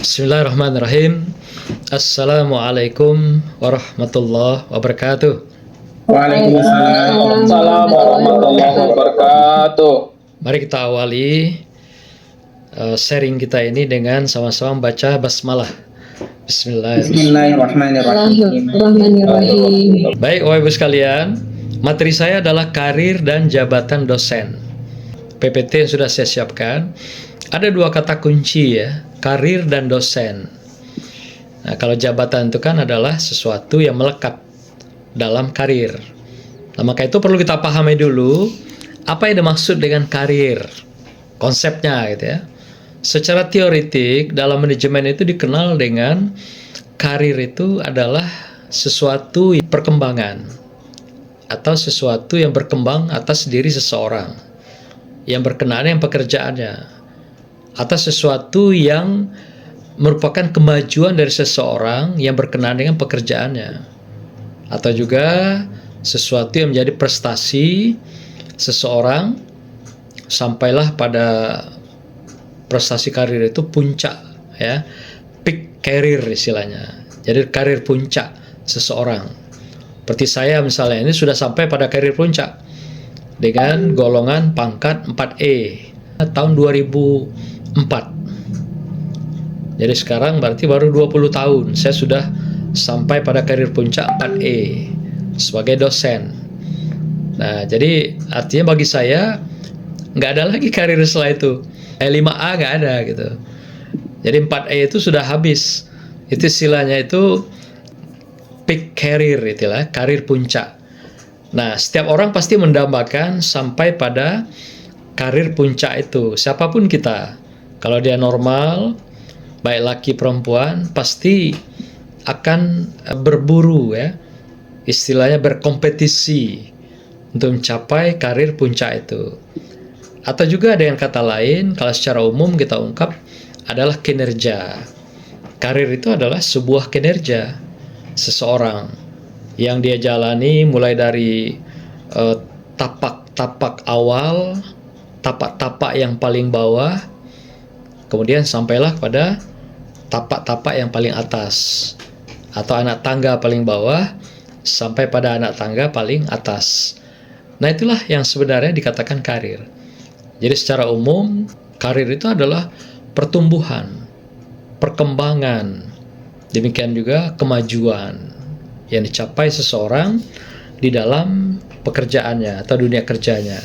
Bismillahirrahmanirrahim. Assalamualaikum warahmatullahi wabarakatuh. Waalaikumsalam warahmatullahi wabarakatuh. Mari kita awali sharing kita ini dengan sama-sama membaca basmalah. Bismillahirrahmanirrahim. Baik, Bapak Ibu sekalian, materi saya adalah karir dan jabatan dosen. PPT yang sudah saya siapkan. Ada dua kata kunci ya, karir dan dosen. Nah, kalau jabatan itu kan adalah sesuatu yang melekat dalam karir. Nah, maka itu perlu kita pahami dulu apa yang dimaksud dengan karir, konsepnya gitu ya. Secara teoritik dalam manajemen itu dikenal dengan karir itu adalah sesuatu yang perkembangan atau sesuatu yang berkembang atas diri seseorang yang berkenaan dengan pekerjaannya, atas sesuatu yang merupakan kemajuan dari seseorang yang berkenaan dengan pekerjaannya, atau juga sesuatu yang menjadi prestasi seseorang sampailah pada prestasi karir itu puncak ya, peak career istilahnya. Jadi karir puncak seseorang. Seperti saya misalnya ini sudah sampai pada karir puncak dengan golongan pangkat 4E tahun 2004. Jadi sekarang berarti baru 20 tahun saya sudah sampai pada karir puncak 4E sebagai dosen. Nah, jadi artinya bagi saya nggak ada lagi karir setelah itu. 5A nggak ada gitu. Jadi 4E itu sudah habis. Itu istilahnya itu peak career, itulah karir puncak. Nah, setiap orang pasti mendambakan sampai pada karir puncak itu. Siapapun kita, kalau dia normal, baik laki perempuan, pasti akan berburu ya, istilahnya berkompetisi untuk mencapai karir puncak itu. Atau juga ada yang kata lain, kalau secara umum kita ungkap adalah kinerja. Karir itu adalah sebuah kinerja seseorang yang dia jalani mulai dari tapak-tapak awal, tapak-tapak yang paling bawah, kemudian sampailah pada tapak-tapak yang paling atas, atau anak tangga paling bawah sampai pada anak tangga paling atas. Nah, itulah yang sebenarnya dikatakan karir. Jadi secara umum karir itu adalah pertumbuhan, perkembangan, demikian juga kemajuan yang dicapai seseorang di dalam pekerjaannya atau dunia kerjanya.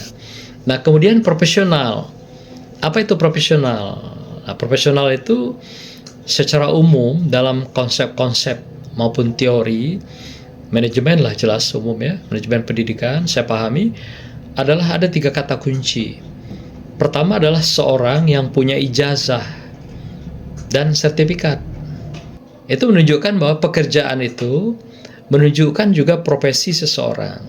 Nah, kemudian profesional. Apa itu profesional? Nah, profesional itu secara umum dalam konsep-konsep maupun teori manajemen lah, jelas umum ya, manajemen pendidikan saya pahami adalah ada 3 kata kunci. Pertama adalah seorang yang punya ijazah dan sertifikat. Itu menunjukkan bahwa pekerjaan itu menunjukkan juga profesi seseorang.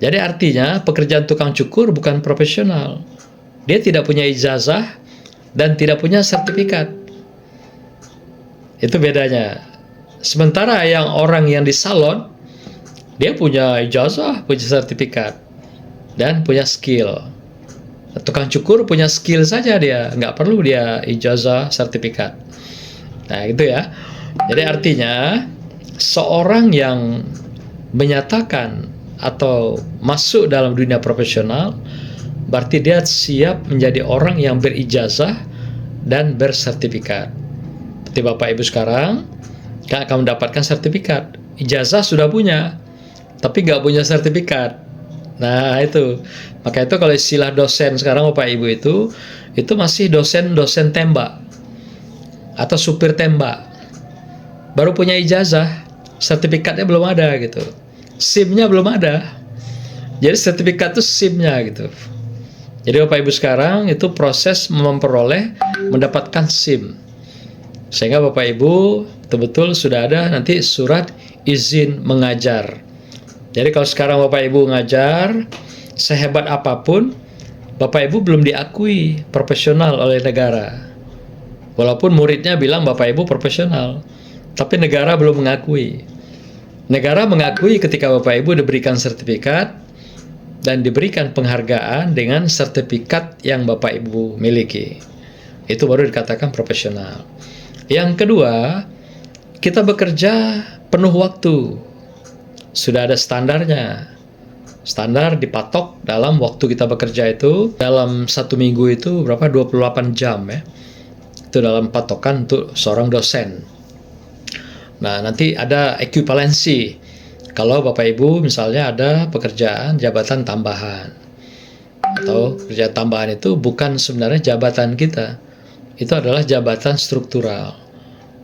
Jadi artinya pekerjaan tukang cukur bukan profesional. Dia tidak punya ijazah dan tidak punya sertifikat. Itu bedanya. Sementara yang orang yang di salon, dia punya ijazah, punya sertifikat, dan punya skill. Tukang cukur punya skill saja dia, nggak perlu dia ijazah, sertifikat. Nah, gitu ya. Jadi artinya seorang yang menyatakan atau masuk dalam dunia profesional berarti dia siap menjadi orang yang berijazah dan bersertifikat. Seperti Bapak Ibu sekarang kan akan mendapatkan sertifikat. Ijazah sudah punya, tapi nggak punya sertifikat. Nah, itu. Maka itu kalau istilah dosen sekarang Bapak Ibu itu masih dosen tembak atau supir tembak. Baru punya ijazah, sertifikatnya belum ada gitu. SIM-nya belum ada. Jadi sertifikat itu SIM-nya gitu. Jadi Bapak Ibu sekarang itu proses memperoleh mendapatkan SIM. Sehingga Bapak Ibu betul-betul sudah ada nanti surat izin mengajar. Jadi kalau sekarang Bapak Ibu ngajar, sehebat apapun, Bapak Ibu belum diakui profesional oleh negara. Walaupun muridnya bilang Bapak Ibu profesional, tapi negara belum mengakui. Negara mengakui ketika Bapak Ibu diberikan sertifikat dan diberikan penghargaan dengan sertifikat yang Bapak Ibu miliki. Itu baru dikatakan profesional. Yang kedua, kita bekerja penuh waktu. Sudah ada standarnya. Standar dipatok dalam waktu kita bekerja itu, dalam 1 minggu itu berapa? 28 jam ya. Itu dalam patokan untuk seorang dosen. Nah, nanti ada ekuivalensi. Kalau Bapak Ibu misalnya ada pekerjaan jabatan tambahan. Atau pekerjaan tambahan itu bukan sebenarnya jabatan kita. Itu adalah jabatan struktural.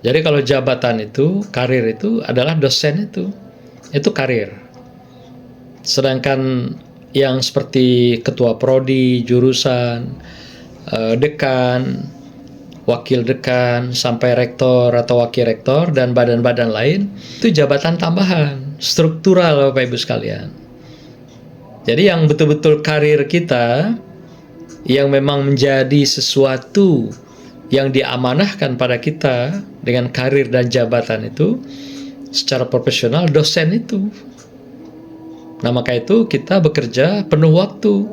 Jadi kalau jabatan itu, karir itu adalah dosen itu. Itu karir. Sedangkan yang seperti ketua prodi, jurusan, dekan, wakil dekan, sampai rektor atau wakil rektor, dan badan-badan lain, itu jabatan tambahan, struktural Bapak Ibu sekalian. Jadi yang betul-betul karir kita, yang memang menjadi sesuatu yang diamanahkan pada kita dengan karir dan jabatan itu, secara profesional dosen itu. Nah, maka itu kita bekerja penuh waktu,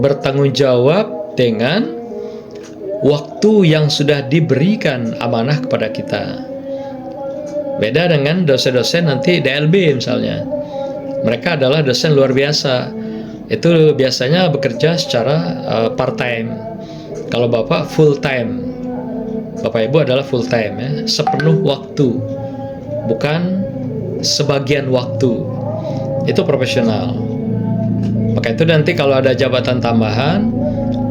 bertanggung jawab dengan waktu yang sudah diberikan amanah kepada kita. Beda dengan dosen-dosen nanti DLB misalnya. Mereka adalah dosen luar biasa. Itu biasanya bekerja secara part-time. Kalau Bapak full-time. Bapak Ibu adalah full-time ya, sepenuh waktu. Bukan sebagian waktu. Itu profesional. Maka itu nanti kalau ada jabatan tambahan,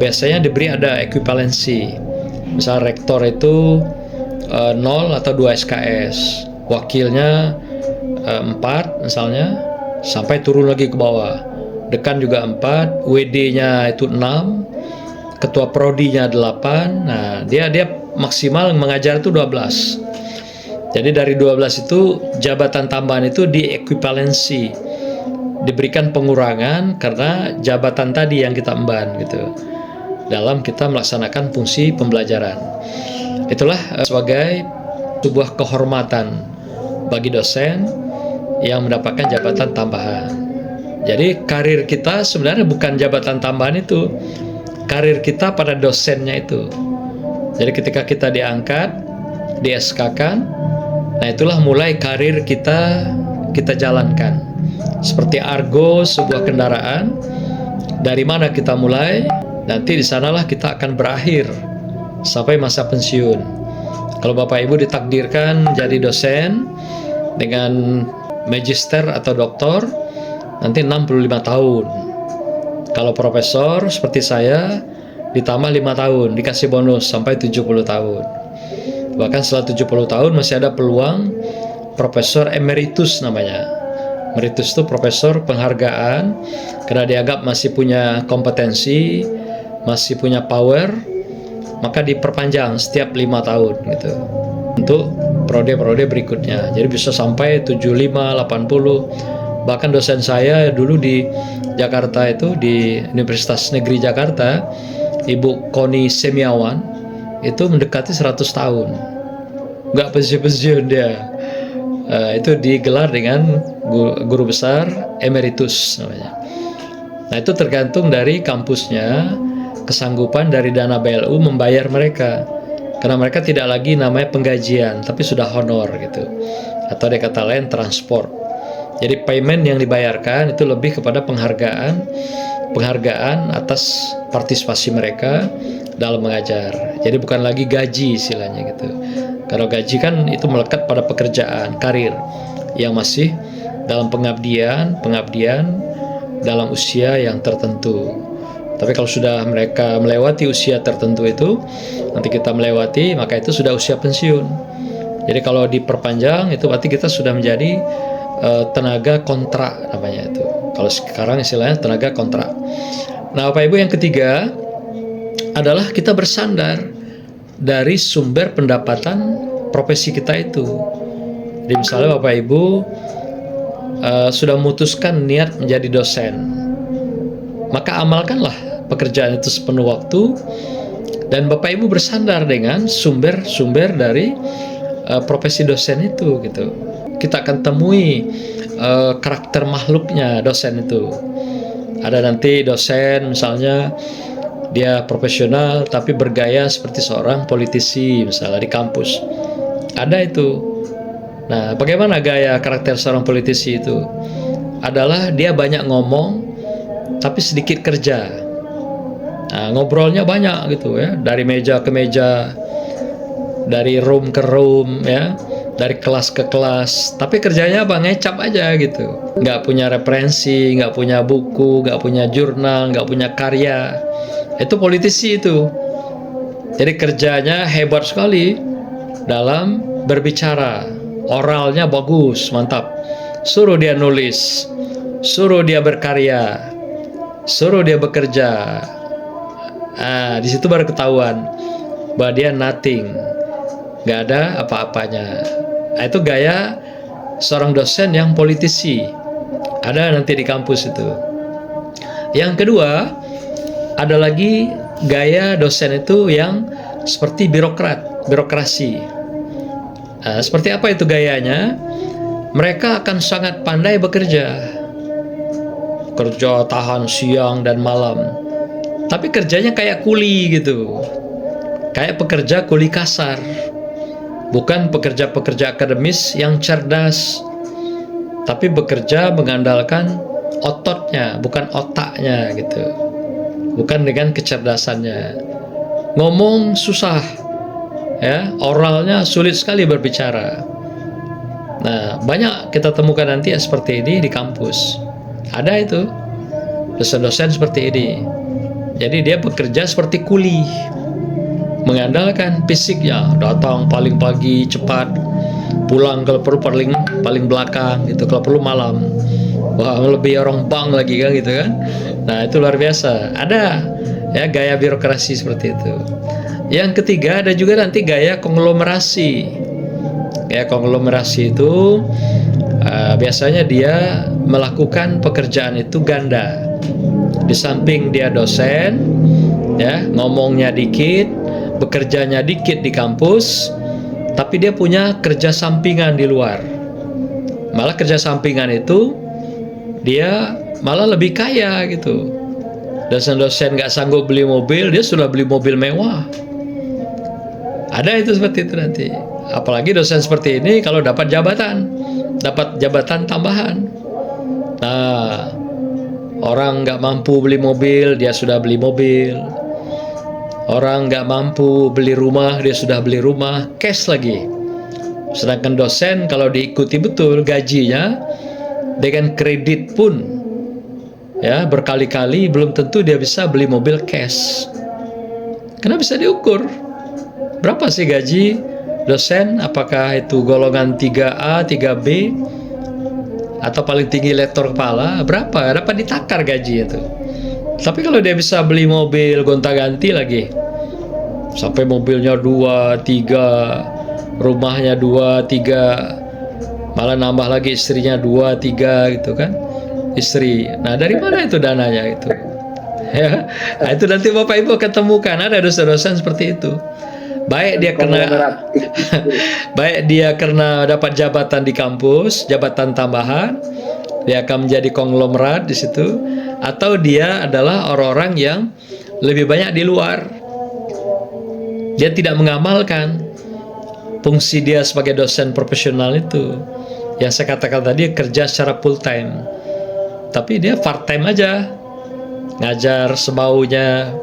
biasanya diberi ada ekuivalensi. Misal rektor itu 0 atau 2 SKS, wakilnya 4 misalnya, sampai turun lagi ke bawah. Dekan juga 4, WD-nya itu 6, ketua prodinya 8. Nah, dia maksimal mengajar itu 12. Jadi dari 12 itu jabatan tambahan itu diekuivalensi, diberikan pengurangan karena jabatan tadi yang kita emban gitu, dalam kita melaksanakan fungsi pembelajaran. Itulah sebagai sebuah kehormatan bagi dosen yang mendapatkan jabatan tambahan. Jadi karir kita sebenarnya bukan jabatan tambahan itu, karir kita pada dosennya itu. Jadi ketika kita diangkat, di SK-kan, nah itulah mulai karir kita jalankan. Seperti argo sebuah kendaraan, dari mana kita mulai, nanti di sanalah kita akan berakhir sampai masa pensiun. Kalau Bapak Ibu ditakdirkan jadi dosen dengan magister atau doktor, nanti 65 tahun. Kalau profesor seperti saya, ditambah 5 tahun, dikasih bonus sampai 70 tahun. Bahkan setelah 70 tahun masih ada peluang profesor emeritus namanya. Emeritus itu profesor penghargaan karena dianggap masih punya kompetensi, masih punya power, maka diperpanjang setiap 5 tahun gitu untuk prode-prode berikutnya. Jadi bisa sampai 75, 80. Bahkan dosen saya dulu di Jakarta itu, di Universitas Negeri Jakarta, Ibu Koni Semiawan, itu mendekati 100 tahun. Nggak pensiun-pensiun dia. Itu digelar dengan guru besar emeritus namanya. Nah, itu tergantung dari kampusnya, kesanggupan dari dana BLU membayar mereka. Karena mereka tidak lagi namanya penggajian, tapi sudah honor gitu. Atau ada kata lain transport. Jadi payment yang dibayarkan itu lebih kepada penghargaan atas partisipasi mereka dalam mengajar. Jadi bukan lagi gaji istilahnya gitu. Kalau gaji kan itu melekat pada pekerjaan, karir yang masih dalam pengabdian dalam usia yang tertentu. Tapi kalau sudah mereka melewati usia tertentu itu, nanti kita melewati, maka itu sudah usia pensiun. Jadi kalau diperpanjang itu berarti kita sudah menjadi tenaga kontrak namanya itu. Kalau sekarang istilahnya tenaga kontrak. Nah, Bapak Ibu, yang ketiga adalah kita bersandar dari sumber pendapatan profesi kita itu. Jadi misalnya Bapak Ibu sudah memutuskan niat menjadi dosen, maka amalkanlah pekerjaan itu sepenuh waktu, dan Bapak Ibu bersandar dengan sumber-sumber dari profesi dosen itu gitu. Kita akan temui karakter makhluknya dosen itu. Ada nanti dosen misalnya dia profesional tapi bergaya seperti seorang politisi misalnya di kampus. Ada itu. Nah, bagaimana gaya karakter seorang politisi itu? Adalah dia banyak ngomong tapi sedikit kerja. Nah, ngobrolnya banyak gitu ya, dari meja ke meja, dari room ke room ya, dari kelas ke kelas, tapi kerjanya apa? Ngecap aja gitu. Nggak punya referensi, nggak punya buku, nggak punya jurnal, nggak punya karya. Itu politisi itu. Jadi kerjanya hebat sekali dalam berbicara, oralnya bagus, mantap. Suruh dia nulis, suruh dia berkarya, suruh dia bekerja. Di situ baru ketahuan bahwa dia nothing, nggak ada apa-apanya. Itu gaya seorang dosen yang politisi. Ada nanti di kampus itu. Yang kedua, ada lagi gaya dosen itu yang seperti birokrat, birokrasi. Seperti apa itu gayanya? Mereka akan sangat pandai bekerja. Kerja tahan siang dan malam. Tapi kerjanya kayak kuli gitu. Kayak pekerja kuli kasar. Bukan pekerja-pekerja akademis yang cerdas. Tapi bekerja mengandalkan ototnya, bukan otaknya gitu. Bukan dengan kecerdasannya. Ngomong susah, ya, oralnya sulit sekali berbicara. Nah, banyak kita temukan nanti ya seperti ini di kampus. Ada itu dosen-dosen seperti ini. Jadi dia bekerja seperti kuli, mengandalkan fisiknya, datang paling pagi cepat, pulang kalau perlu paling belakang gitu, kalau perlu malam. Wah, lebih orang bank lagi kan gitu kan. Nah, itu luar biasa. Ada ya gaya birokrasi seperti itu. Yang ketiga ada juga nanti gaya konglomerasi. Gaya konglomerasi itu biasanya dia melakukan pekerjaan itu ganda. Di samping dia dosen, ya, ngomongnya dikit, bekerjanya dikit di kampus, tapi dia punya kerja sampingan di luar. Malah kerja sampingan itu dia malah lebih kaya gitu. Dosen-dosen nggak sanggup beli mobil, dia sudah beli mobil mewah. Ada itu seperti itu nanti. Apalagi dosen seperti ini kalau dapat jabatan tambahan. Nah, orang nggak mampu beli mobil, dia sudah beli mobil. Orang nggak mampu beli rumah, dia sudah beli rumah, cash lagi. Sedangkan dosen kalau diikuti betul gajinya dengan kredit pun, ya, berkali-kali belum tentu dia bisa beli mobil cash. Karena bisa diukur berapa sih gaji dosen, apakah itu golongan 3A, 3B, atau paling tinggi lektor kepala, berapa dapat ditakar gaji itu. Tapi kalau dia bisa beli mobil gonta-ganti lagi, sampai mobilnya 2, 3, rumahnya 2, 3, malah nambah lagi istrinya 2, 3 gitu kan, istri. Nah, dari mana itu dananya itu? Ya, nah, itu nanti Bapak Ibu akan temukan ada dosen-dosen seperti itu. Baik dia karena dapat jabatan di kampus, jabatan tambahan, dia akan menjadi konglomerat di situ, atau dia adalah orang-orang yang lebih banyak di luar. Dia tidak mengamalkan fungsi dia sebagai dosen profesional itu. Yang saya katakan tadi kerja secara full time. Tapi dia part time aja. Ngajar semaunya,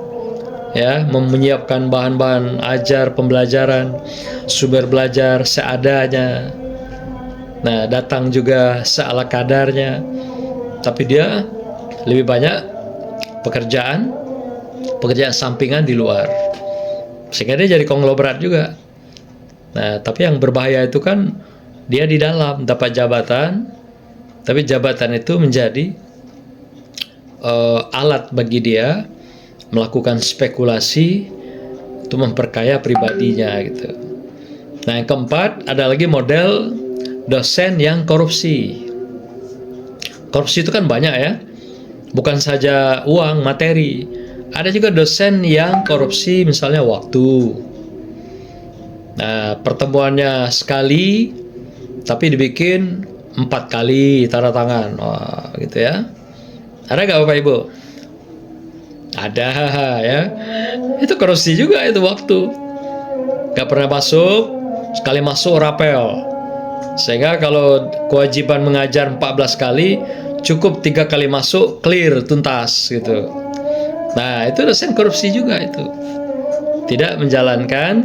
ya, menyiapkan bahan-bahan ajar pembelajaran, sumber belajar seadanya. Nah, datang juga seala kadarnya. Tapi dia lebih banyak pekerjaan sampingan di luar. Sehingga dia jadi konglomerat juga. Nah, tapi yang berbahaya itu kan dia di dalam dapat jabatan, tapi jabatan itu menjadi alat bagi dia melakukan spekulasi untuk memperkaya pribadinya gitu. Nah, yang keempat ada lagi model dosen yang korupsi. Korupsi itu kan banyak ya, bukan saja uang, materi. Ada juga dosen yang korupsi misalnya waktu. Nah, pertemuannya sekali tapi dibikin 4 kali tanda tangan. Wah, gitu ya. Ada nggak Bapak Ibu? Ada ya. Itu korupsi juga itu waktu. Gak pernah masuk, sekali masuk rapel. Sehingga kalau kewajiban mengajar 14 kali, cukup 3 kali masuk, clear, tuntas gitu. Nah, itu dosen korupsi juga itu. Tidak menjalankan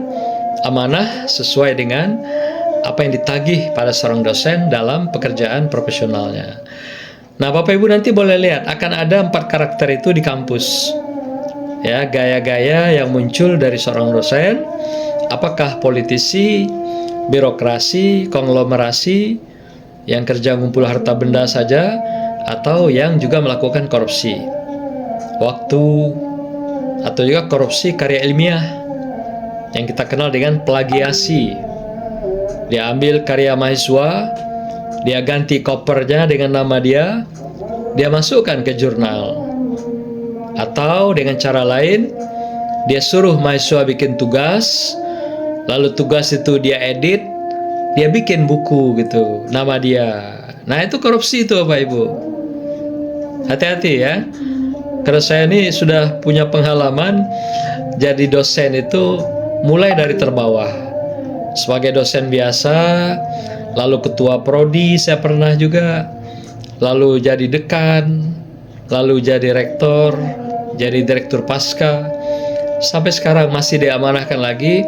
amanah sesuai dengan apa yang ditagih pada seorang dosen dalam pekerjaan profesionalnya. Nah, Bapak Ibu nanti boleh lihat akan ada 4 karakter itu di kampus. Ya, gaya-gaya yang muncul dari seorang dosen, apakah politisi, birokrasi, konglomerasi yang kerja ngumpul harta benda saja, atau yang juga melakukan korupsi waktu, atau juga korupsi karya ilmiah yang kita kenal dengan plagiasi. Dia ambil karya mahasiswa, dia ganti covernya dengan nama dia masukkan ke jurnal. Atau dengan cara lain, dia suruh mahasiswa bikin tugas, lalu tugas itu dia edit, dia bikin buku gitu, nama dia. Nah, itu korupsi itu Bapak Ibu. Hati-hati ya. Karena saya ini sudah punya pengalaman jadi dosen itu mulai dari terbawah. Sebagai dosen biasa, lalu ketua prodi saya pernah juga, lalu jadi dekan, lalu jadi rektor, jadi direktur pasca, sampai sekarang masih diamanahkan lagi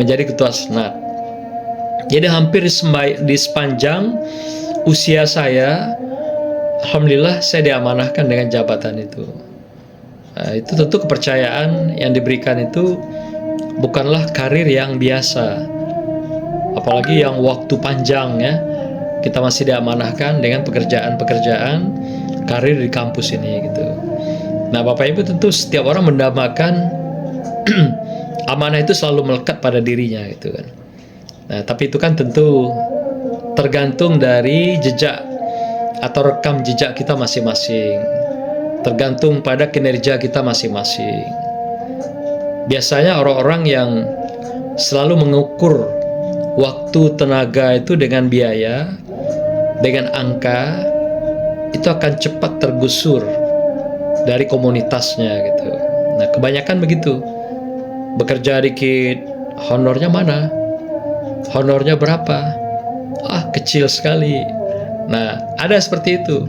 menjadi ketua senat. Jadi hampir di sepanjang usia saya, alhamdulillah saya diamanahkan dengan jabatan itu. Nah, itu tentu kepercayaan yang diberikan itu bukanlah karir yang biasa, apalagi yang waktu panjang ya. Kita masih diamanahkan dengan pekerjaan-pekerjaan karir di kampus ini gitu. Nah, Bapak Ibu, tentu setiap orang mendambakan amanah itu selalu melekat pada dirinya gitu kan. Nah, tapi itu kan tentu tergantung dari jejak atau rekam jejak kita masing-masing. Tergantung pada kinerja kita masing-masing. Biasanya orang-orang yang selalu mengukur waktu, tenaga itu dengan biaya, dengan angka, itu akan cepat tergusur dari komunitasnya gitu. Nah, kebanyakan begitu. Bekerja dikit, honornya mana? Honornya berapa? Ah, kecil sekali. Nah, ada seperti itu.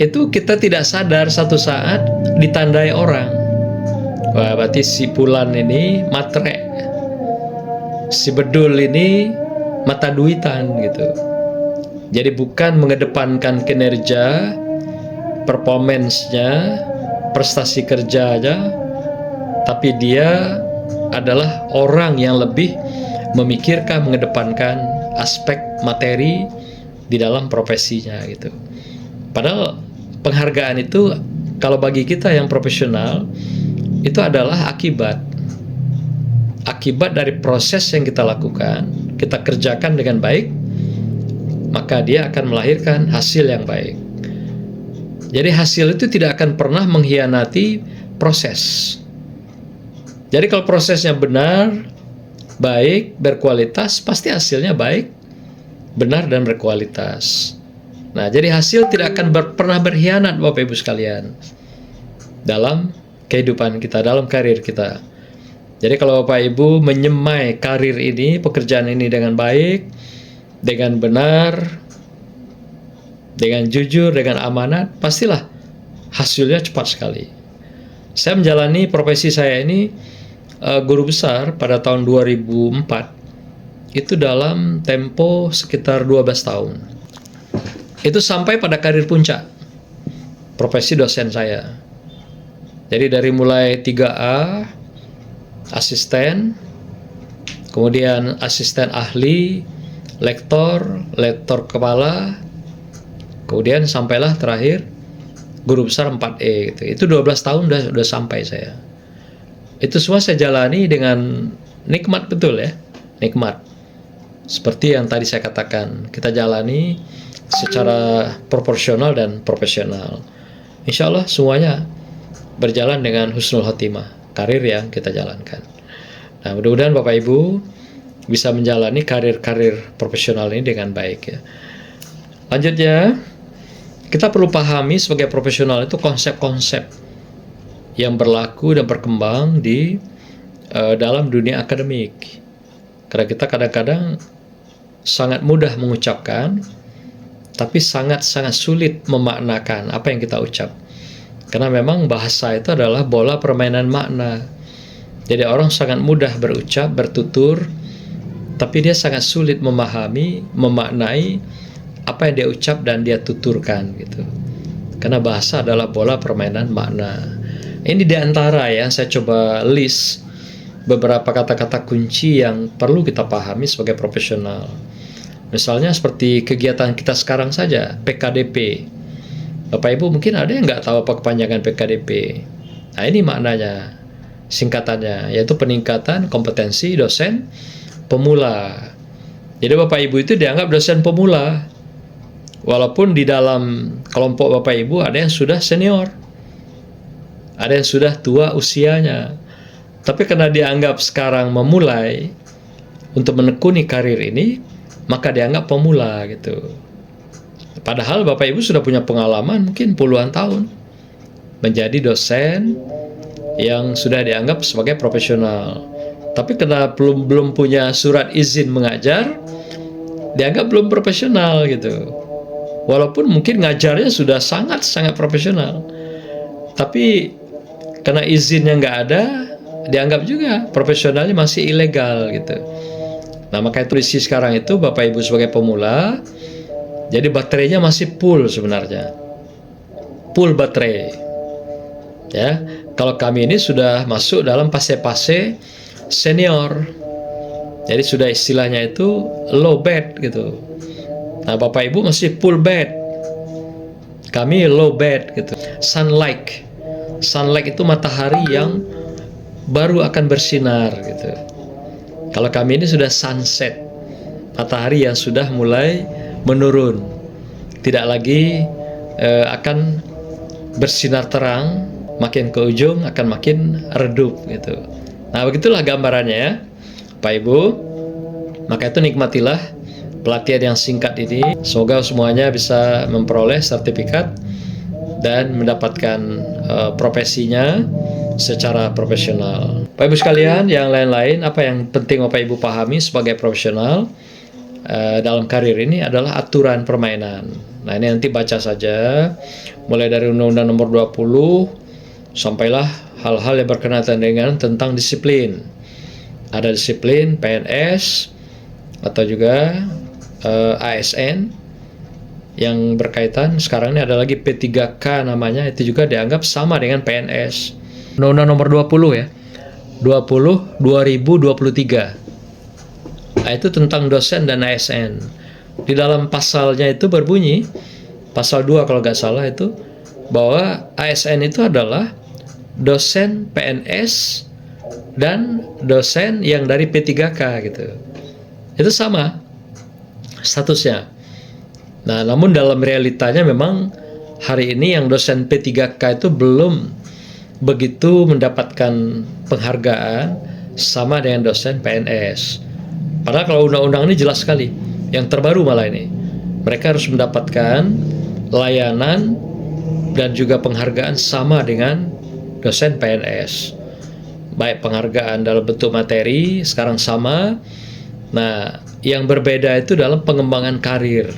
Itu kita tidak sadar satu saat ditandai orang. Wah, berarti si Fulan ini matre, si Bedul ini mata duitan gitu. Jadi bukan mengedepankan kinerja, performance-nya, prestasi kerjanya, tapi dia adalah orang yang lebih memikirkan, mengedepankan aspek materi di dalam profesinya gitu. Padahal penghargaan itu kalau bagi kita yang profesional itu adalah akibat dari proses yang kita lakukan, kita kerjakan dengan baik, maka dia akan melahirkan hasil yang baik. Jadi hasil itu tidak akan pernah mengkhianati proses. Jadi kalau prosesnya benar, baik, berkualitas, pasti hasilnya baik, benar, dan berkualitas. Nah, jadi hasil tidak akan pernah berkhianat Bapak Ibu sekalian dalam kehidupan kita, dalam karir kita. Jadi kalau Bapak Ibu menyemai karir ini, pekerjaan ini dengan baik, dengan benar, dengan jujur, dengan amanat, pastilah hasilnya cepat sekali. Saya menjalani profesi saya ini guru besar pada tahun 2004, itu dalam tempo sekitar 12 tahun. Itu sampai pada karir puncak profesi dosen saya. Jadi dari mulai 3A, asisten, kemudian asisten ahli, lektor kepala, kemudian sampailah terakhir guru besar 4E gitu. Itu 12 tahun udah sampai saya. Itu semua saya jalani dengan nikmat, betul ya, nikmat. Seperti yang tadi saya katakan, kita jalani secara proporsional dan profesional. Insya Allah semuanya berjalan dengan husnul khotimah, karir yang kita jalankan. Nah, mudah-mudahan Bapak Ibu bisa menjalani karir-karir profesional ini dengan baik ya. Lanjutnya, kita perlu pahami sebagai profesional itu konsep-konsep yang berlaku dan berkembang di dalam dunia akademik. Karena kita kadang-kadang sangat mudah mengucapkan, tapi sangat-sangat sulit memaknakan apa yang kita ucap. Karena memang bahasa itu adalah bola permainan makna. Jadi orang sangat mudah berucap, bertutur, tapi dia sangat sulit memahami, memaknai apa yang dia ucap dan dia tuturkan gitu. Karena bahasa adalah bola permainan makna. Ini di antara yang saya coba list beberapa kata-kata kunci yang perlu kita pahami sebagai profesional. Misalnya seperti kegiatan kita sekarang saja, PKDP. Bapak Ibu mungkin ada yang nggak tahu apa kepanjangan PKDP. Nah ini maknanya, singkatannya, yaitu peningkatan kompetensi dosen pemula. Jadi Bapak Ibu itu dianggap dosen pemula. Walaupun di dalam kelompok Bapak Ibu ada yang sudah senior, ada yang sudah tua usianya. Tapi karena dianggap sekarang memulai untuk menekuni karir ini, maka dianggap pemula gitu. Padahal Bapak Ibu sudah punya pengalaman mungkin puluhan tahun menjadi dosen yang sudah dianggap sebagai profesional. Tapi karena belum punya surat izin mengajar, dianggap belum profesional gitu. Walaupun mungkin ngajarnya sudah sangat-sangat profesional, tapi karena izinnya nggak ada, dianggap juga profesionalnya masih ilegal gitu. Nah maka itu isi sekarang itu Bapak Ibu sebagai pemula, jadi baterainya masih full sebenarnya, full baterai. Ya, kalau kami ini sudah masuk dalam fase-fase senior, jadi sudah istilahnya itu low bed gitu. Nah Bapak Ibu masih full bed, kami low bed gitu. Sunlight itu matahari yang baru akan bersinar gitu. Kalau kami ini sudah sunset, matahari yang sudah mulai menurun, tidak lagi akan bersinar terang, makin ke ujung akan makin redup gitu. Nah begitulah gambarannya ya Pak Ibu. Maka itu nikmatilah pelatihan yang singkat ini. Semoga semuanya bisa memperoleh sertifikat dan mendapatkan profesinya secara profesional. Bapak Ibu sekalian, yang lain-lain, apa yang penting Bapak Ibu pahami sebagai profesional dalam karir ini adalah aturan permainan. Nah ini nanti baca saja, mulai dari Undang-Undang Nomor 20 sampailah hal-hal yang berkenaan dengan tentang disiplin. Ada disiplin PNS atau juga ASN yang berkaitan. Sekarang ini ada lagi P3K namanya, itu juga dianggap sama dengan PNS. Undang-Undang Nomor 20 ya, 20 2023. Nah, itu tentang dosen dan ASN. Di dalam pasalnya itu berbunyi, pasal 2 kalau nggak salah itu, bahwa ASN itu adalah dosen PNS dan dosen yang dari P3K gitu. Itu sama statusnya. Nah, namun dalam realitanya memang hari ini yang dosen P3K itu belum begitu mendapatkan penghargaan sama dengan dosen PNS. Padahal kalau undang-undang ini jelas sekali, yang terbaru malah ini, mereka harus mendapatkan layanan dan juga penghargaan sama dengan dosen PNS. Baik penghargaan dalam bentuk materi sekarang sama. Nah, yang berbeda itu dalam pengembangan karir.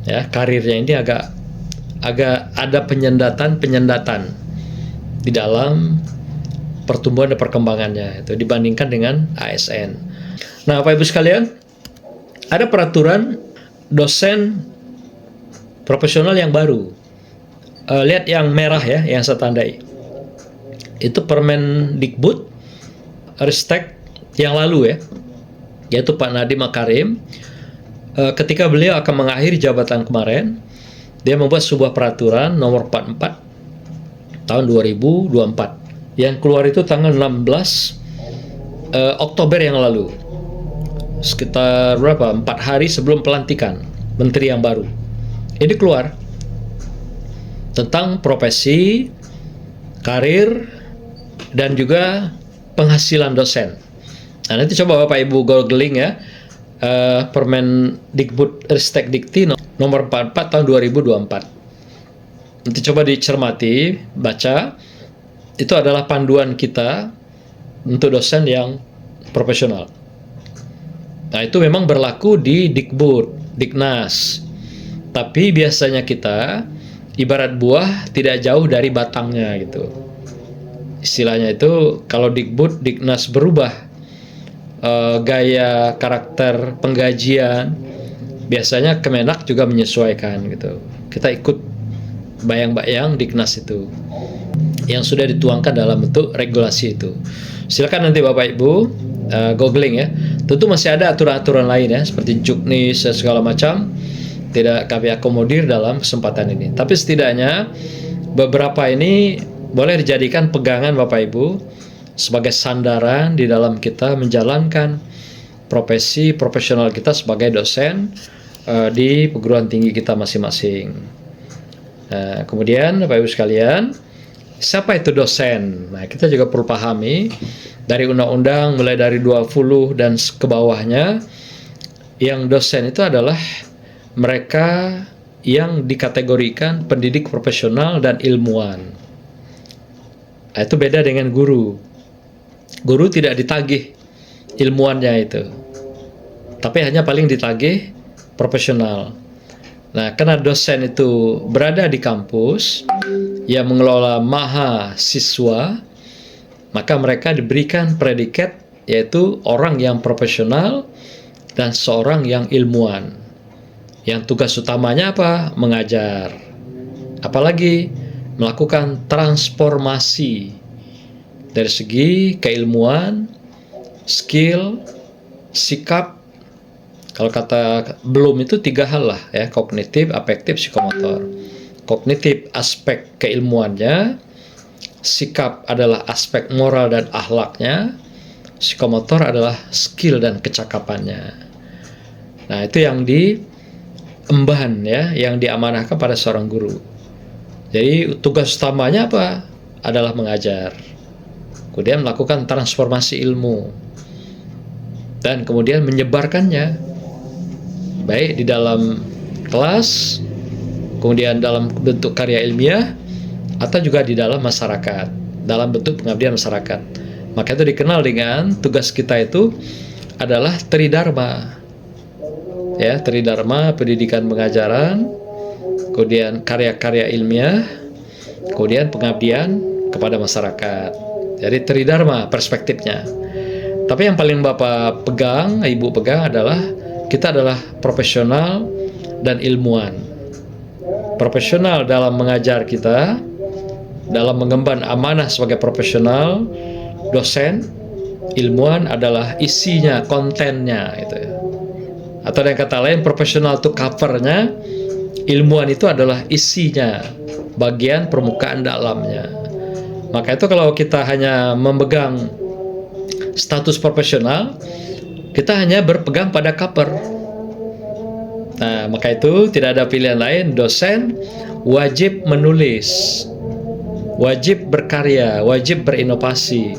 Ya, karirnya ini agak ada penyendatan di dalam pertumbuhan dan perkembangannya itu dibandingkan dengan ASN. Nah, Bapak Ibu sekalian, ada peraturan dosen profesional yang baru. Lihat yang merah ya, yang saya tandai. Itu Permendikbud Ristek yang lalu ya, yaitu Pak Nadiem Makarim. Ketika beliau akan mengakhiri jabatan kemarin, dia membuat sebuah peraturan nomor 44 tahun 2024 yang keluar itu tanggal 16 Oktober yang lalu, sekitar 4 hari sebelum pelantikan menteri yang baru. Ini keluar tentang profesi, karir, dan juga penghasilan dosen. Nah, nanti coba Bapak Ibu googling ya, Permendikbud Ristek Dikti nomor 44 tahun 2024. Nanti coba dicermati, baca. itu adalah panduan kita untuk dosen yang profesional. Nah, itu memang berlaku di Dikbud, Diknas. Tapi biasanya kita ibarat buah tidak jauh dari batangnya gitu. Istilahnya itu kalau Dikbud, Diknas berubah gaya karakter penggajian, biasanya Kemenak juga menyesuaikan gitu. Kita ikut bayang-bayang Diknas itu yang sudah dituangkan dalam bentuk regulasi itu. Silakan nanti Bapak Ibu googling ya. Tentu masih ada aturan-aturan lain ya, seperti Juknis dan segala macam. Tidak kami akomodir dalam kesempatan ini. Tapi setidaknya beberapa ini boleh dijadikan pegangan Bapak Ibu sebagai sandaran di dalam kita menjalankan profesi profesional kita sebagai dosen di perguruan tinggi kita masing-masing. Nah, kemudian Bapak Ibu sekalian, siapa itu dosen? Nah, kita juga perlu pahami dari undang-undang mulai dari 20 dan ke bawahnya, yang dosen itu adalah mereka yang dikategorikan pendidik profesional dan ilmuwan. Nah, itu beda dengan guru. Guru tidak ditagih ilmuannya itu, tapi hanya paling ditagih profesional. Nah, karena dosen itu berada di kampus yang mengelola mahasiswa, maka mereka diberikan predikat yaitu orang yang profesional dan seorang yang ilmuwan. Yang tugas utamanya apa? Mengajar. Apalagi melakukan transformasi dari segi keilmuan, skill, sikap. Kalau kata belum itu 3 hal lah ya, kognitif, afektif, psikomotor. Kognitif aspek keilmuannya, sikap adalah aspek moral dan akhlaknya, psikomotor adalah skill dan kecakapannya. Nah, itu yang diemban ya, yang diamanahkan pada seorang guru. Jadi tugas utamanya apa? Adalah mengajar. Kemudian melakukan transformasi ilmu. Dan kemudian menyebarkannya. Baik di dalam kelas, kemudian dalam bentuk karya ilmiah, atau juga di dalam masyarakat, dalam bentuk pengabdian masyarakat. Maka itu dikenal dengan tugas kita itu adalah tridharma. Ya, tridharma, pendidikan pengajaran, kemudian karya-karya ilmiah, kemudian pengabdian kepada masyarakat. Jadi tridharma perspektifnya. Tapi yang paling Bapak pegang, Ibu pegang adalah kita adalah profesional dan ilmuwan. Profesional dalam mengajar kita, dalam mengemban amanah sebagai profesional, dosen. Ilmuwan adalah isinya, kontennya gitu ya. Atau dengan kata lain, profesional itu covernya, ilmuwan itu adalah isinya, bagian permukaan dalamnya. Maka itu kalau kita hanya memegang status profesional, kita hanya berpegang pada cover. Nah, maka itu tidak ada pilihan lain. Dosen wajib menulis, wajib berkarya, wajib berinovasi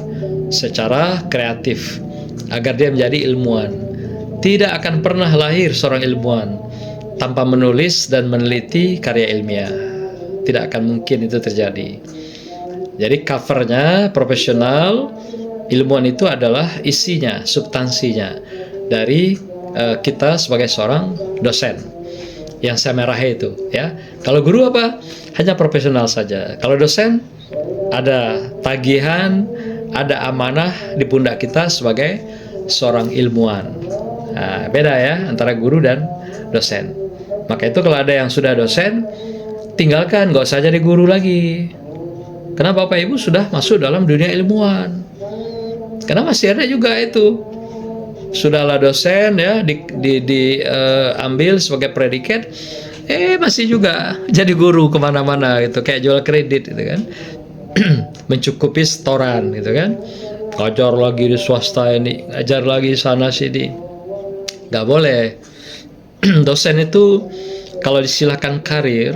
secara kreatif agar dia menjadi ilmuwan. Tidak akan pernah lahir seorang ilmuwan tanpa menulis dan meneliti karya ilmiah. Tidak akan mungkin itu terjadi. Jadi covernya profesional, ilmuwan itu adalah isinya, substansinya dari kita sebagai seorang dosen yang saya merahi itu ya. Kalau guru apa? Hanya profesional saja. Kalau dosen ada tagihan, ada amanah di pundak kita sebagai seorang ilmuwan. Nah, beda ya antara guru dan dosen. Maka itu kalau ada yang sudah dosen, tinggalkan, nggak usah jadi guru lagi. Karena Bapak Ibu sudah masuk dalam dunia ilmuwan. Karena masih ada juga itu, sudahlah dosen ya, diambil sebagai predikat, masih juga jadi guru kemana-mana gitu, kayak jual kredit gitu kan. Mencukupi setoran gitu kan, ngajar lagi di swasta ini, ngajar lagi sana sini, nggak boleh. Dosen itu kalau disilakan karir,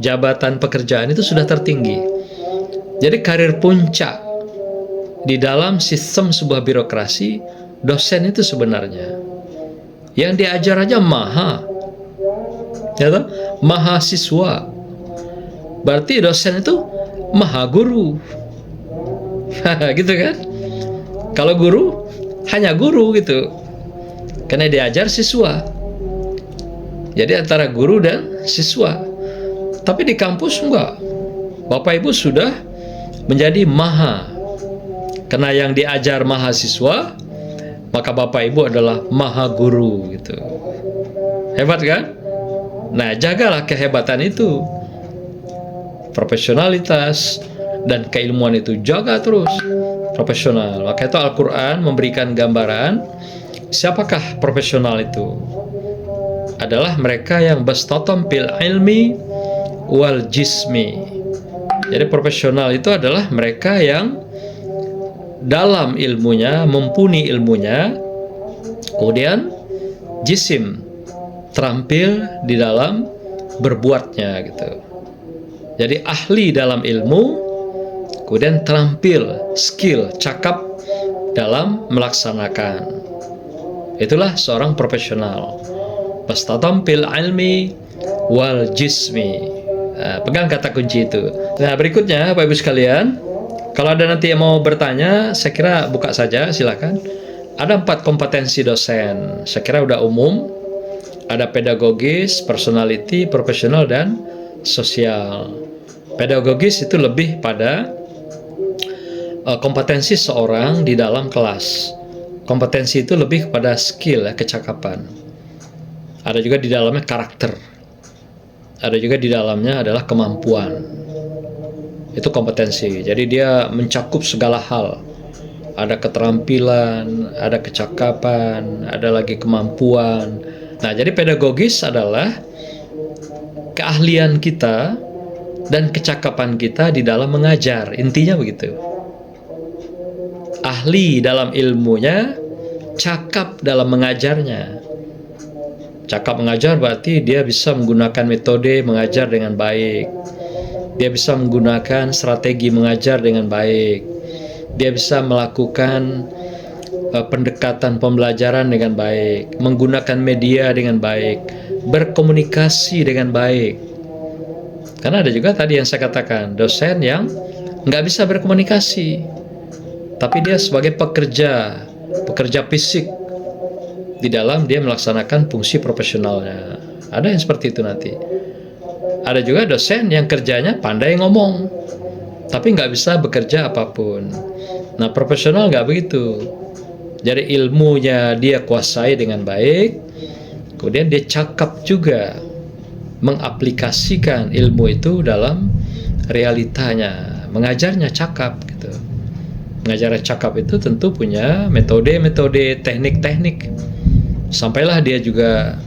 jabatan pekerjaan itu sudah tertinggi. Jadi karir puncak di dalam sistem sebuah birokrasi, dosen itu sebenarnya yang diajar aja ya toh? Mahasiswa. Berarti dosen itu maha guru. Gitu kan? Kalau guru, hanya guru gitu. Karena diajar siswa. Jadi antara guru dan siswa. Tapi di kampus enggak. Bapak Ibu sudah menjadi maha. Karena yang diajar mahasiswa, maka Bapak Ibu adalah maha guru gitu. Hebat kan? Nah, jagalah kehebatan itu. Profesionalitas dan keilmuan itu jaga terus. Profesional. Maka itu Al-Quran memberikan gambaran siapakah profesional itu. Adalah mereka yang bastatam bil ilmi wal jismi. Jadi profesional itu adalah mereka yang dalam ilmunya, mumpuni ilmunya, kemudian jisim, terampil di dalam berbuatnya gitu. Jadi ahli dalam ilmu, kemudian terampil, skill, cakap dalam melaksanakan. Itulah seorang profesional. Bastatam bil ilmi wal jismi. Nah, pegang kata kunci itu. Nah, berikutnya Bapak Ibu sekalian, kalau ada nanti yang mau bertanya, saya kira buka saja, silakan. Ada 4 kompetensi dosen. Saya kira udah umum. Ada pedagogis, personality, profesional, dan sosial. Pedagogis itu lebih pada kompetensi seorang di dalam kelas. Kompetensi itu lebih kepada skill, kecakapan. Ada juga di dalamnya karakter. Ada juga di dalamnya adalah kemampuan. Itu kompetensi. Jadi dia mencakup segala hal. Ada keterampilan, ada kecakapan, ada lagi kemampuan. Nah, jadi pedagogis adalah keahlian kita dan kecakapan kita di dalam mengajar. Intinya begitu. Ahli dalam ilmunya, cakap dalam mengajarnya. Cakap mengajar berarti dia bisa menggunakan metode mengajar dengan baik. Dia bisa menggunakan strategi mengajar dengan baik. Dia bisa melakukan pendekatan pembelajaran dengan baik, menggunakan media dengan baik, berkomunikasi dengan baik. Karena ada juga tadi yang saya katakan, dosen yang nggak bisa berkomunikasi, tapi dia sebagai pekerja fisik di dalam dia melaksanakan fungsi profesionalnya. Ada yang seperti itu nanti. Ada juga dosen yang kerjanya pandai ngomong, tapi nggak bisa bekerja apapun. Nah, profesional nggak begitu. Jadi ilmunya dia kuasai dengan baik, kemudian dia cakap juga mengaplikasikan ilmu itu dalam realitanya. Mengajarnya cakap gitu. Mengajarnya cakap itu tentu punya metode-metode, teknik-teknik. Sampailah dia juga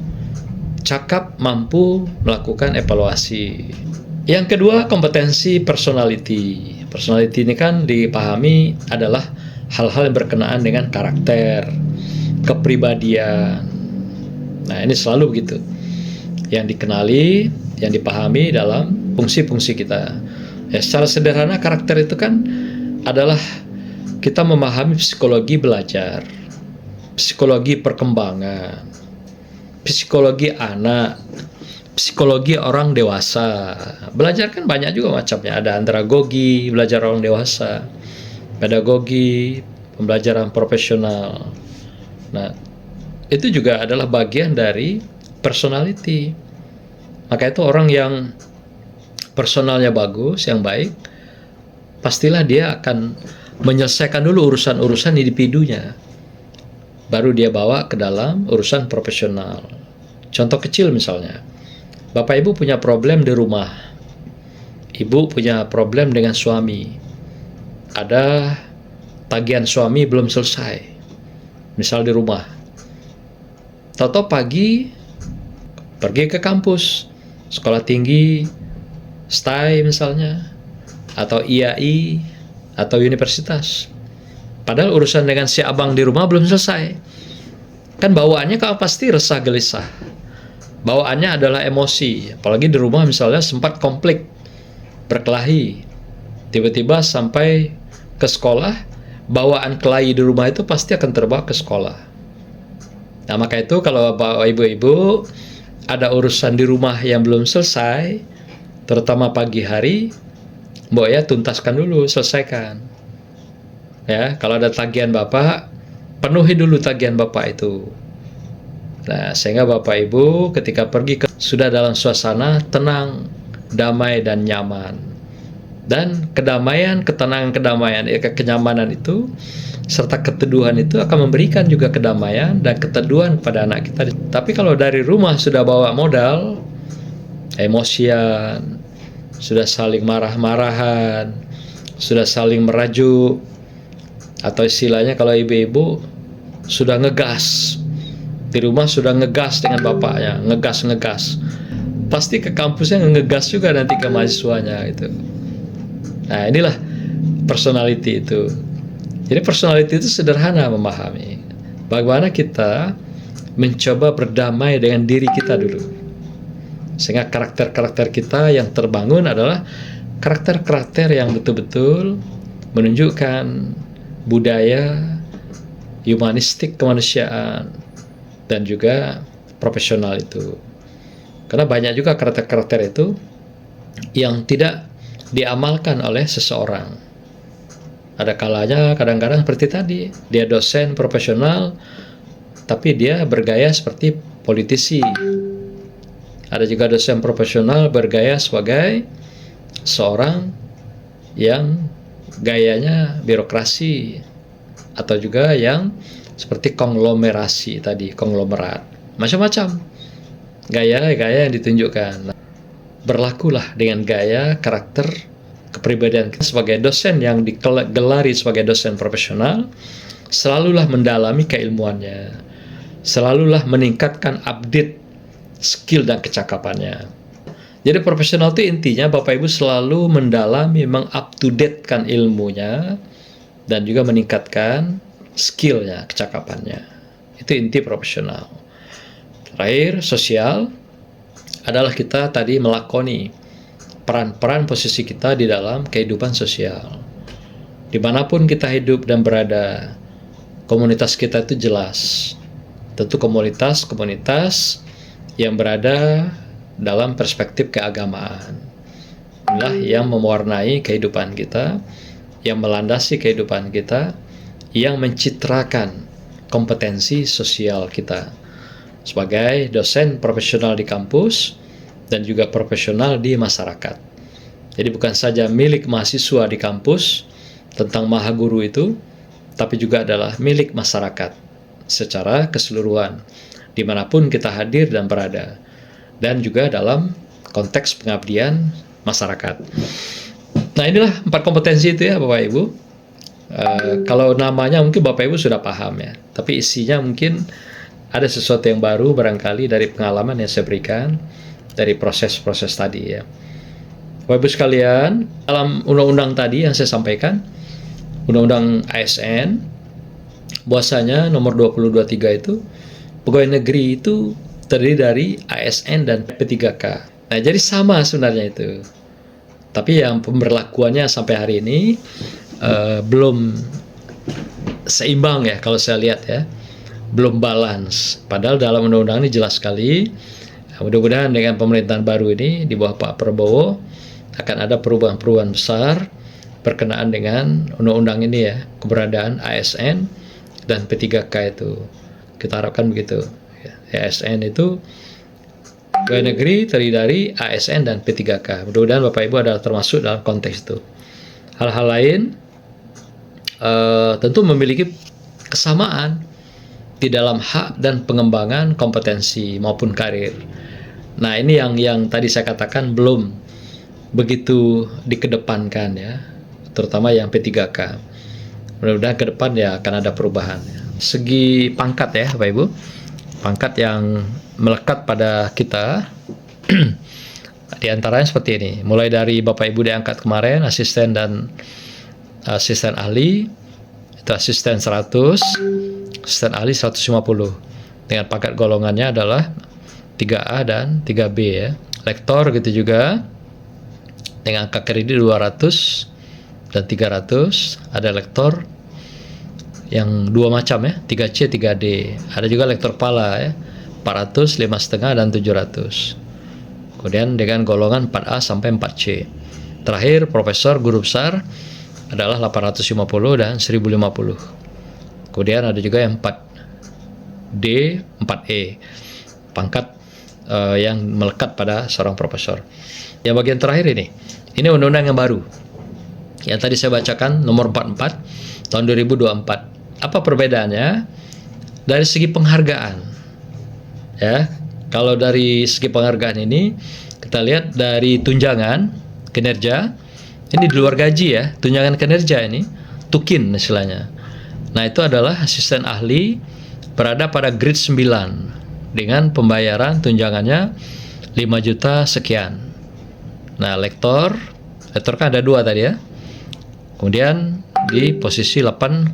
cakap mampu melakukan evaluasi. Yang kedua, kompetensi personality. Personality ini kan dipahami adalah hal-hal yang berkenaan dengan karakter, kepribadian. Nah, ini selalu begitu. Yang dikenali, yang dipahami dalam fungsi-fungsi kita. Ya, secara sederhana karakter itu kan adalah kita memahami psikologi belajar, psikologi perkembangan, psikologi anak, psikologi orang dewasa. Belajar kan banyak juga macamnya. Ada andragogi, belajar orang dewasa, pedagogi, pembelajaran profesional. Nah, itu juga adalah bagian dari personality. Maka itu orang yang personalnya bagus, yang baik, pastilah dia akan menyelesaikan dulu urusan-urusan individunya. Baru dia bawa ke dalam urusan profesional. Contoh kecil misalnya, Bapak Ibu punya problem di rumah, Ibu punya problem dengan suami, ada tagihan suami belum selesai, misal di rumah. Tahu-tahu pagi pergi ke kampus, sekolah tinggi, STAI misalnya, atau IAI, atau universitas. Padahal urusan dengan si abang di rumah belum selesai. Kan bawaannya kalau pasti resah gelisah. Bawaannya adalah emosi. Apalagi di rumah misalnya sempat konflik, berkelahi. Tiba-tiba sampai ke sekolah, bawaan kelahi di rumah itu pasti akan terbawa ke sekolah. Nah, maka itu kalau Bapak Ibu-Ibu ada urusan di rumah yang belum selesai, terutama pagi hari, Mbok ya tuntaskan dulu, selesaikan. Ya, kalau ada tagihan Bapak, penuhi dulu tagihan Bapak itu. Nah, sehingga Bapak Ibu ketika pergi sudah dalam suasana tenang, damai dan nyaman. Dan kedamaian, ketenangan, kedamaian, kenyamanan itu serta keteduhan itu akan memberikan juga kedamaian dan keteduhan pada anak kita. Tapi kalau dari rumah sudah bawa modal, emosian, sudah saling marah-marahan, sudah saling merajuk, atau istilahnya kalau ibu-ibu sudah ngegas di rumah, sudah ngegas dengan bapaknya, ngegas, pasti ke kampusnya ngegas juga nanti ke mahasiswanya gitu. Nah, inilah personality itu. Jadi personality itu sederhana memahami bagaimana kita mencoba berdamai dengan diri kita dulu, sehingga karakter-karakter kita yang terbangun adalah karakter-karakter yang betul-betul menunjukkan budaya humanistik kemanusiaan dan juga profesional itu. Karena banyak juga karakter-karakter itu yang tidak diamalkan oleh seseorang. Ada kalanya kadang-kadang seperti tadi, dia dosen profesional tapi dia bergaya seperti politisi. Ada juga dosen profesional bergaya sebagai seorang yang gayanya birokrasi, atau juga yang seperti konglomerasi tadi, konglomerat, macam-macam gaya-gaya yang ditunjukkan. Berlakulah dengan gaya karakter kepribadian kita sebagai dosen yang digelari sebagai dosen profesional. Selalulah mendalami keilmuannya, selalulah meningkatkan update skill dan kecakapannya. Jadi profesional itu intinya Bapak Ibu selalu mendalami, meng-up-to-date-kan ilmunya dan juga meningkatkan skillnya, kecakapannya. Itu inti profesional. Terakhir, sosial adalah kita tadi melakoni peran-peran posisi kita di dalam kehidupan sosial. Dimanapun kita hidup dan berada, komunitas kita itu jelas. Tentu komunitas-komunitas yang berada dalam perspektif keagamaan. Inilah yang mewarnai kehidupan kita, yang melandasi kehidupan kita, yang mencitrakan kompetensi sosial kita sebagai dosen profesional di kampus dan juga profesional di masyarakat. Jadi bukan saja milik mahasiswa di kampus tentang maha guru itu, tapi juga adalah milik masyarakat secara keseluruhan, dimanapun kita hadir dan berada, dan juga dalam konteks pengabdian masyarakat. Nah, inilah 4 kompetensi itu ya Bapak Ibu. Kalau namanya mungkin Bapak Ibu sudah paham ya, tapi isinya mungkin ada sesuatu yang baru barangkali dari pengalaman yang saya berikan dari proses-proses tadi ya. Bapak Ibu sekalian, dalam undang-undang tadi yang saya sampaikan, undang-undang ASN, bahwasanya nomor 2023 itu pegawai negeri itu terdiri dari ASN dan P3K. Nah, jadi sama sebenarnya itu. Tapi yang pemberlakuannya sampai hari ini belum seimbang ya kalau saya lihat ya. Belum balance. Padahal dalam undang-undang ini jelas sekali. Mudah-mudahan dengan pemerintahan baru ini di bawah Pak Prabowo akan ada perubahan-perubahan besar berkenaan dengan undang-undang ini ya, keberadaan ASN dan P3K itu. Kita harapkan begitu. ASN itu pegawai negeri terdiri dari ASN dan P3K. Mudah-mudahan Bapak Ibu adalah termasuk dalam konteks itu. Hal-hal lain tentu memiliki kesamaan di dalam hak dan pengembangan kompetensi maupun karir. Nah, ini yang tadi saya katakan belum begitu dikedepankan ya, terutama yang P3K. Mudah-mudahan ke depan ya akan ada perubahan. Segi pangkat ya Bapak Ibu, pangkat yang melekat pada kita di antaranya seperti ini. Mulai dari Bapak Ibu diangkat kemarin asisten dan asisten ahli itu asisten 100, asisten ahli 150 dengan pangkat golongannya adalah 3A dan 3B ya. Lektor gitu juga dengan angka kredit 200 dan 300. Ada lektor yang dua macam ya, 3C, 3D. Ada juga lektor kepala ya, 400, 5,5 dan 700. Kemudian dengan golongan 4A sampai 4C. Terakhir profesor guru besar adalah 850 dan 1050. Kemudian ada juga yang 4D, 4E, pangkat yang melekat pada seorang profesor. Yang bagian terakhir ini undang-undang yang baru. Yang tadi saya bacakan nomor 44 tahun 2024. Apa perbedaannya? Dari segi penghargaan. Ya, kalau dari segi penghargaan ini kita lihat dari tunjangan kinerja, ini di luar gaji ya, tunjangan kinerja ini, tukin istilahnya. Nah, itu adalah asisten ahli berada pada grade 9 dengan pembayaran tunjangannya 5 juta sekian. Nah, lektor kan ada 2 tadi ya. Kemudian di posisi 8,7.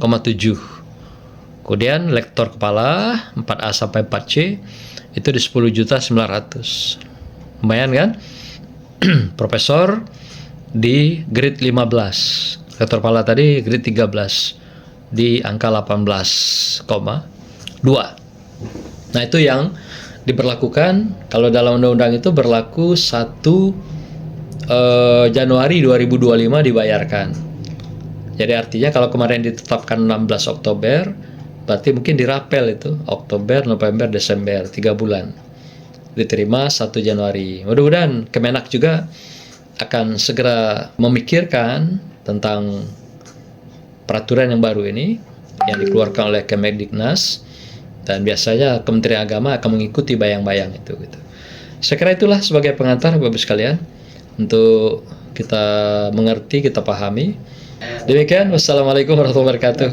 Kemudian lektor kepala 4A sampai 4C itu di 10.900.000. Lumayan kan? Profesor di grade 15. Lektor kepala tadi grade 13 di angka 18,2. Nah, itu yang diberlakukan. Kalau dalam undang-undang itu berlaku 1 Januari 2025 dibayarkan. Jadi artinya kalau kemarin ditetapkan 16 Oktober, berarti mungkin dirapel itu Oktober, November, Desember, 3 bulan. Diterima 1 Januari. Mudah-mudahan Kemenak juga akan segera memikirkan tentang peraturan yang baru ini yang dikeluarkan oleh Kemendiknas, dan biasanya Kementerian Agama akan mengikuti bayang-bayang itu gitu. Saya kira itulah sebagai pengantar Bapak sekalian untuk kita mengerti, kita pahami. Demikian, wassalamualaikum warahmatullahi wabarakatuh.